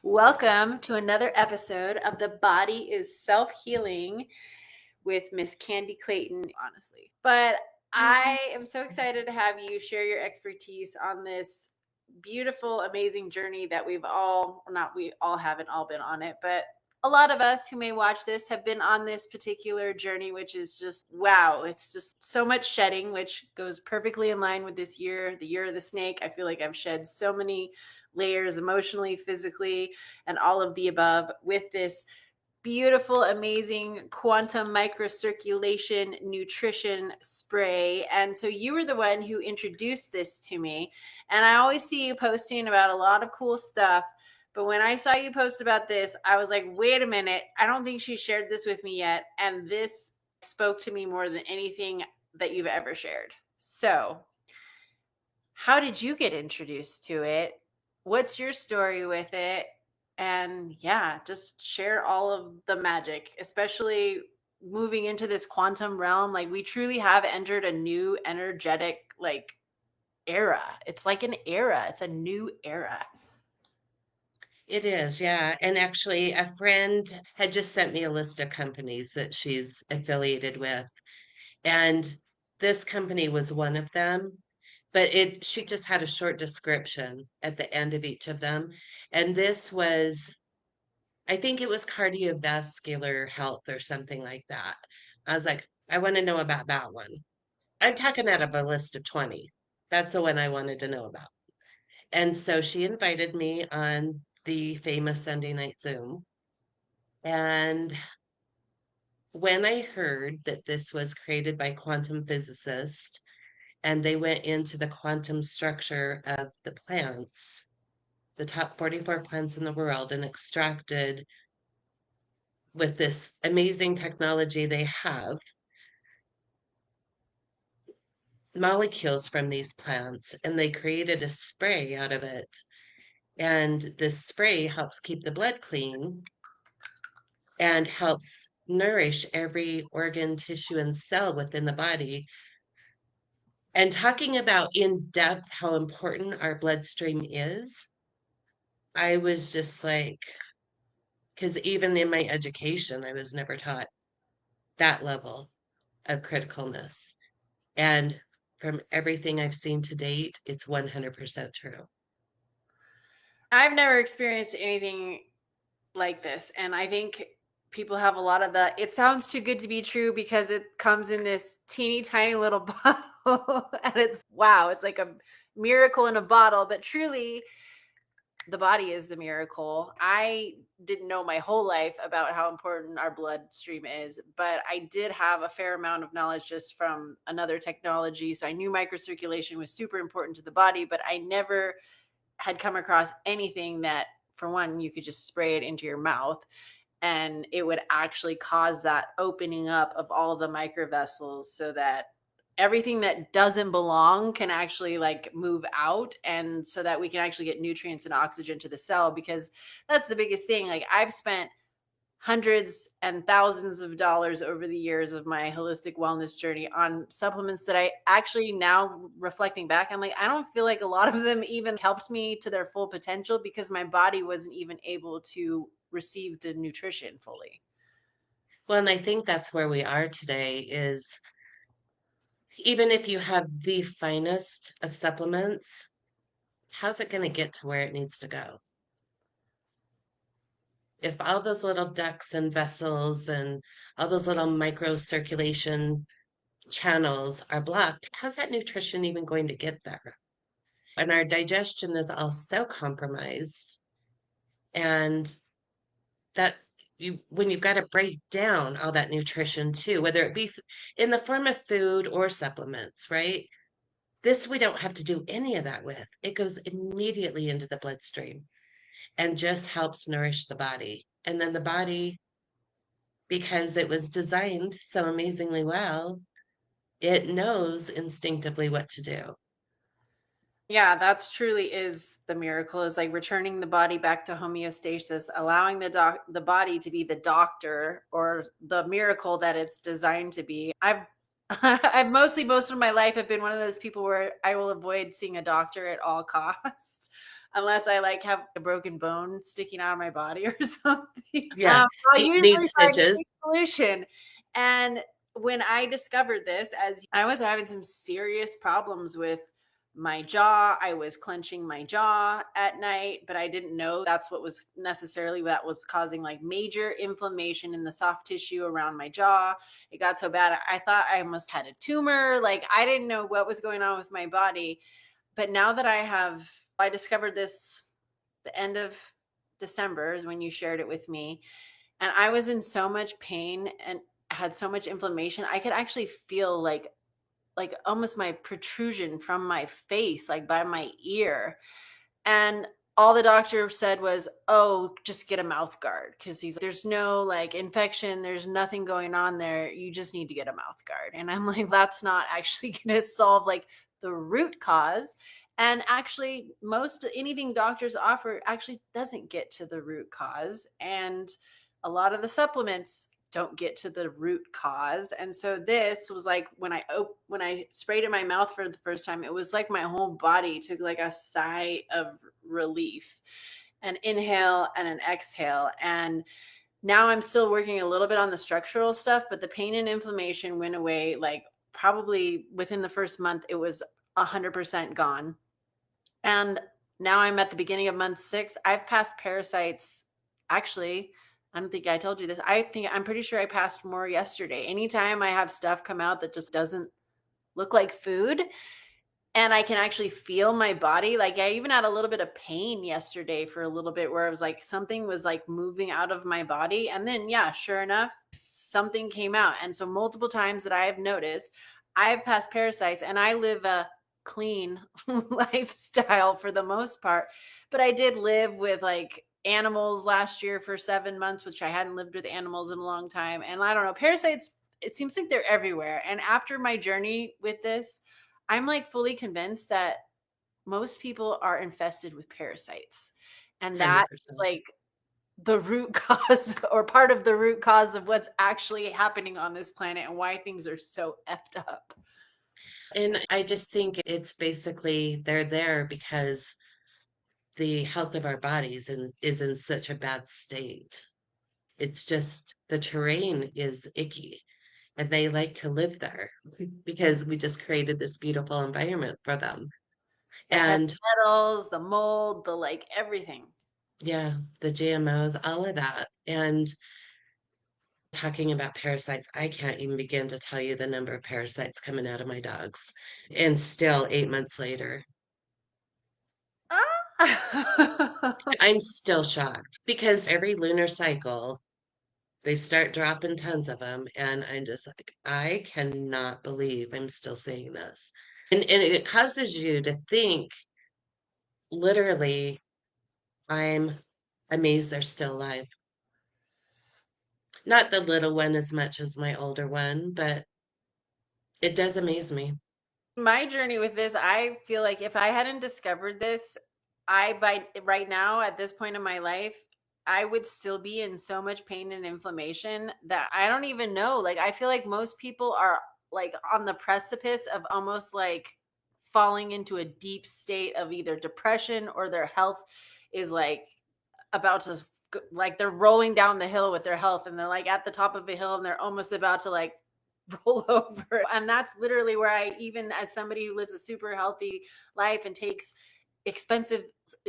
Welcome to another episode of The Body is Self-Healing with Miss Kandy Clayton, honestly. But I am so excited to have you share your expertise on this beautiful, amazing journey that we all haven't all been on it, but a lot of us who may watch this have been on this particular journey, which is just wow. It's just so much shedding, which goes perfectly in line with this year, the year of the snake. I feel like I've shed so many layers emotionally, physically, and all of the above with this beautiful, amazing quantum microcirculation nutrition spray. And so you were the one who introduced this to me. And I always see you posting about a lot of cool stuff. But when I saw you post about this, I was like, wait a minute, I don't think she shared this with me yet. And this spoke to me more than anything that you've ever shared. So, how did you get introduced to it? What's your story with it? And yeah, just share all of the magic, especially moving into this quantum realm. Like we truly have entered a new energetic era. It's like an era. It's a new era. It is, yeah. And actually, a friend had just sent me a list of companies that she's affiliated with. And this company was one of them, but she just had a short description at the end of each of them. And this was, I think it was cardiovascular health or something like that. I was like, I want to know about that one. I'm talking out of a list of 20. That's the one I wanted to know about. And so she invited me on the famous Sunday night Zoom. And when I heard that this was created by quantum physicists and they went into the quantum structure of the plants, the top 44 plants in the world, and extracted with this amazing technology they have molecules from these plants, and they created a spray out of it. And this spray helps keep the blood clean and helps nourish every organ, tissue, and cell within the body. And talking about in depth how important our bloodstream is, I was just like, because even in my education, I was never taught that level of criticalness. And from everything I've seen to date, it's 100% true. I've never experienced anything like this. And I think people have a lot of the it sounds too good to be true because it comes in this teeny tiny little bottle and it's wow, it's like a miracle in a bottle, but truly the body is the miracle. I didn't know my whole life about how important our bloodstream is, but I did have a fair amount of knowledge just from another technology. So I knew microcirculation was super important to the body, but I never had come across anything that, for one, you could just spray it into your mouth and it would actually cause that opening up of all of the microvessels so that everything that doesn't belong can actually like move out, and so that we can actually get nutrients and oxygen to the cell, because that's the biggest thing. Like I've spent hundreds and thousands of dollars over the years of my holistic wellness journey on supplements that I actually, now reflecting back, I'm like, I don't feel like a lot of them even helped me to their full potential because my body wasn't even able to receive the nutrition fully. Well, and I think that's where we are today is even if you have the finest of supplements, how's it going to get to where it needs to go? If all those little ducts and vessels and all those little micro circulation channels are blocked, how's that nutrition even going to get there? And our digestion is all so compromised. And that when you've got to break down all that nutrition too, whether it be in the form of food or supplements, right? This we don't have to do any of that with. It goes immediately into the bloodstream and just helps nourish the body. And then the body, because it was designed so amazingly well, it knows instinctively what to do. Yeah, that's truly is the miracle, is like returning the body back to homeostasis, allowing the body to be the doctor or the miracle that it's designed to be. I've I've mostly most of my life have been one of those people where I will avoid seeing a doctor at all costs. unless I like have a broken bone sticking out of my body or something. Yeah, I'll need usually find a stitches. quick solution. And when I discovered this, as I was having some serious problems with my jaw, I was clenching my jaw at night, but I didn't know that's what was necessarily that was causing like major inflammation in the soft tissue around my jaw. It got so bad I thought I almost had a tumor. Like I didn't know what was going on with my body. But now that I discovered this the end of December is when you shared it with me. And I was in so much pain and had so much inflammation. I could actually feel like almost my protrusion from my face, like by my ear. And all the doctor said was, "Oh, just get a mouth guard." Because there's no like infection, there's nothing going on there. You just need to get a mouth guard. And I'm like, that's not actually going to solve like the root cause. And actually, most anything doctors offer actually doesn't get to the root cause. And a lot of the supplements don't get to the root cause. And so this was like when I sprayed in my mouth for the first time, it was like my whole body took like a sigh of relief, an inhale and an exhale. And now I'm still working a little bit on the structural stuff, but the pain and inflammation went away like probably within the first month. It was 100% gone. And now I'm at the beginning of month 6. I've passed parasites. Actually, I don't think I told you this. I'm pretty sure I passed more yesterday. Anytime I have stuff come out that just doesn't look like food, and I can actually feel my body. Like I even had a little bit of pain yesterday for a little bit where I was like something was like moving out of my body. And then yeah, sure enough, something came out. And so multiple times that I have noticed, I've passed parasites and I live a clean lifestyle for the most part. But I did live with like animals last year for 7 months, which I hadn't lived with animals in a long time. And I don't know, parasites, it seems like they're everywhere. And after my journey with this, I'm like fully convinced that most people are infested with parasites. And that is 100%. like the root cause or part of the root cause of what's actually happening on this planet and why things are so effed up. And I just think it's basically they're there because the health of our bodies is in such a bad state. It's just the terrain is icky and they like to live there because we just created this beautiful environment for them. The heavy And metals, the mold, the like everything. yeah, the GMOs, all of that. And talking about parasites, I can't even begin to tell you the number of parasites coming out of my dogs. And still 8 months later, Ah! I'm still shocked because every lunar cycle, they start dropping tons of them. And I'm just like, I cannot believe I'm still seeing this. And it causes you to think literally, I'm amazed they're still alive. Not the little one as much as my older one, but it does amaze me. My journey with this, I feel like if I hadn't discovered this, I by right now at this point in my life, I would still be in so much pain and inflammation that I don't even know. Like I feel like most people are like on the precipice of almost like falling into a deep state of either depression or their health is like about to like they're rolling down the hill with their health and they're like at the top of a hill and they're almost about to like roll over. And that's literally where I, even as somebody who lives a super healthy life and takes expensive,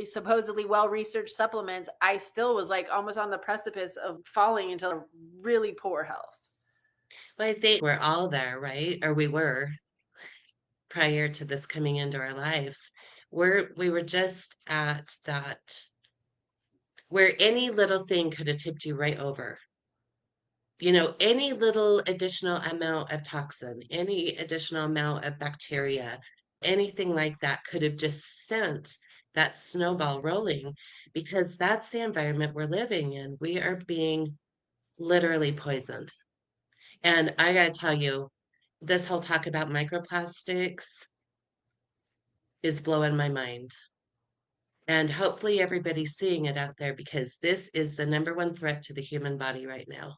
supposedly well researched supplements, I still was like almost on the precipice of falling into really poor health. But I think we're all there, right? Or we were prior to this coming into our lives. We were just at that where any little thing could have tipped you right over. Any little additional amount of toxin, any additional amount of bacteria, anything like that could have just sent that snowball rolling because that's the environment we're living in. We are being literally poisoned. And I got to tell you, this whole talk about microplastics is blowing my mind. And hopefully everybody's seeing it out there because this is the number one threat to the human body right now.